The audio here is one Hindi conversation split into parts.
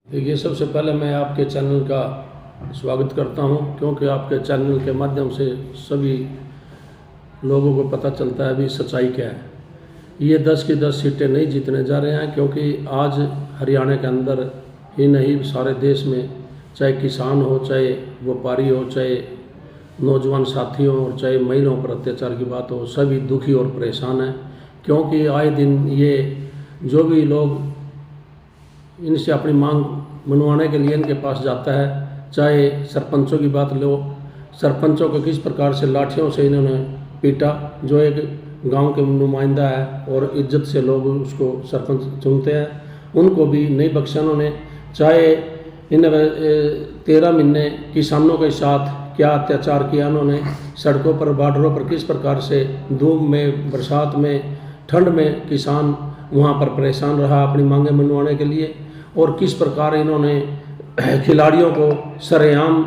देखिए, सबसे पहले मैं आपके चैनल का स्वागत करता हूं, क्योंकि आपके चैनल के माध्यम से सभी लोगों को पता चलता है भी सच्चाई क्या है। ये 10 की 10 सीटें नहीं जीतने जा रहे हैं, क्योंकि आज हरियाणा के अंदर ही नहीं सारे देश में, चाहे किसान हो, चाहे व्यापारी हो, चाहे नौजवान साथी हो और चाहे महिलाओं पर अत्याचार की बात हो, सभी दुखी और परेशान हैं। क्योंकि आए दिन ये जो भी लोग इनसे अपनी मांग मनवाने के लिए इनके पास जाता है, चाहे सरपंचों की बात लो, सरपंचों को किस प्रकार से लाठियों से इन्होंने पीटा, जो एक गांव के नुमाइंदा है और इज्जत से लोग उसको सरपंच चुनते हैं, उनको भी नहीं बख्शा उन्होंने। चाहे इन 13 महीने किसानों के साथ क्या अत्याचार किया उन्होंने, सड़कों पर, बॉर्डरों पर किस प्रकार से धूप में, बरसात में, ठंड में किसान वहाँ पर परेशान रहा अपनी मांगें मनवाने के लिए, और किस प्रकार इन्होंने खिलाड़ियों को सरेआम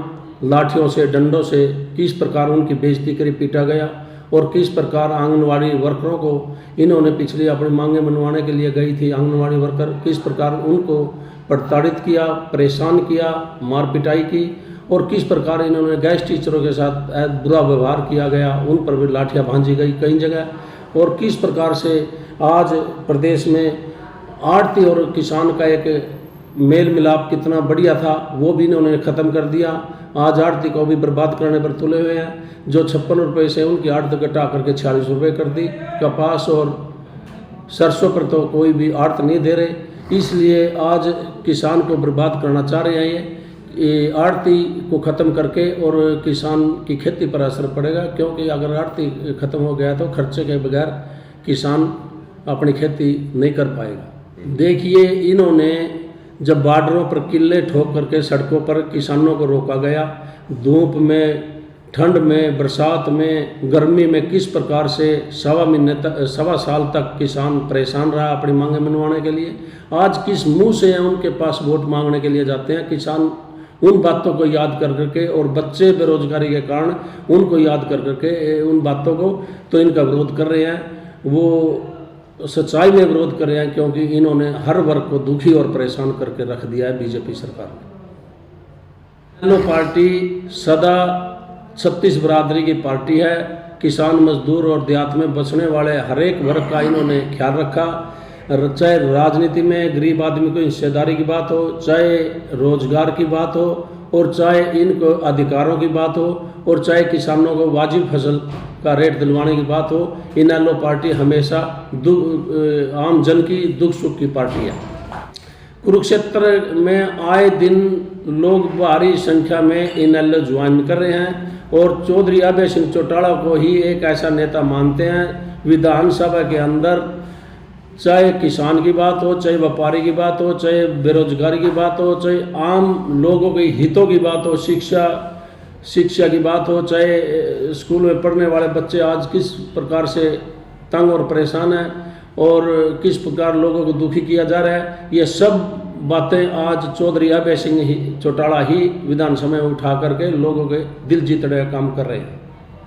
लाठियों से, डंडों से किस प्रकार उनकी बेइज्जती करी, पीटा गया, और किस प्रकार आंगनवाड़ी वर्करों को इन्होंने पिछली अपनी मांगें मनवाने के लिए गई थी आंगनवाड़ी वर्कर, किस प्रकार उनको प्रताड़ित किया, परेशान किया, मार पिटाई की, और किस प्रकार इन्होंने गैस टीचरों के साथ बुरा व्यवहार किया गया, उन पर भी लाठियाँ भांजी गई कई जगह, और किस प्रकार से आज प्रदेश में आड़ती और किसान का एक मेल मिलाप कितना बढ़िया था वो भी इन्होंने ख़त्म कर दिया। आज आड़ती को भी बर्बाद करने पर तुले हुए हैं। जो 56 रुपये से उनकी आड़त घटा करके 46 रुपये कर दी। कपास और सरसों पर तो कोई भी आड़त नहीं दे रहे, इसलिए आज किसान को बर्बाद करना चाह रहे हैं ये आड़ती को ख़त्म करके, और किसान की खेती पर असर पड़ेगा, क्योंकि अगर आड़ती ख़त्म हो गया तो खर्चे के बगैर किसान अपनी खेती नहीं कर पाएगा। देखिए, इन्होंने जब बॉर्डरों पर किले ठोक करके सड़कों पर किसानों को रोका गया, धूप में, ठंड में, बरसात में, गर्मी में किस प्रकार से सवा साल तक किसान परेशान रहा अपनी मांगें मनवाने के लिए, आज किस मुंह से उनके पास वोट मांगने के लिए जाते हैं किसान। उन बातों को याद कर करके, और बच्चे बेरोजगारी के कारण उनको याद कर करके उन बातों को तो इनका विरोध कर रहे हैं, वो सच्चाई में विरोध कर रहे हैं, क्योंकि इन्होंने हर वर्ग को दुखी और परेशान करके रख दिया है बीजेपी सरकार ने। यलो पार्टी सदा 36 बरादरी की पार्टी है। किसान, मजदूर और देहात में बसने वाले हर एक वर्ग का इन्होंने ख्याल रखा, चाहे राजनीति में गरीब आदमी को हिस्सेदारी की बात हो, चाहे रोजगार की बात हो, और चाहे इनको अधिकारों की बात हो, और चाहे किसानों को वाजिब फसल का रेट दिलवाने की बात हो। इनेलो पार्टी हमेशा आम जन की दुख सुख की पार्टी है। कुरुक्षेत्र में आए दिन लोग भारी संख्या में इनेलो ज्वाइन कर रहे हैं, और चौधरी अभय सिंह चौटाला को ही एक ऐसा नेता मानते हैं विधानसभा के अंदर। चाहे किसान की बात हो, चाहे व्यापारी की बात हो, चाहे बेरोजगारी की बात हो, चाहे आम लोगों के हितों की बात हो, शिक्षा की बात हो, चाहे स्कूल में पढ़ने वाले बच्चे आज किस प्रकार से तंग और परेशान हैं, और किस प्रकार लोगों को दुखी किया जा रहा है, ये सब बातें आज चौधरी अभय सिंह चौटाला ही विधानसभा में उठा करके लोगों के दिल जीतने का काम कर रहे हैं।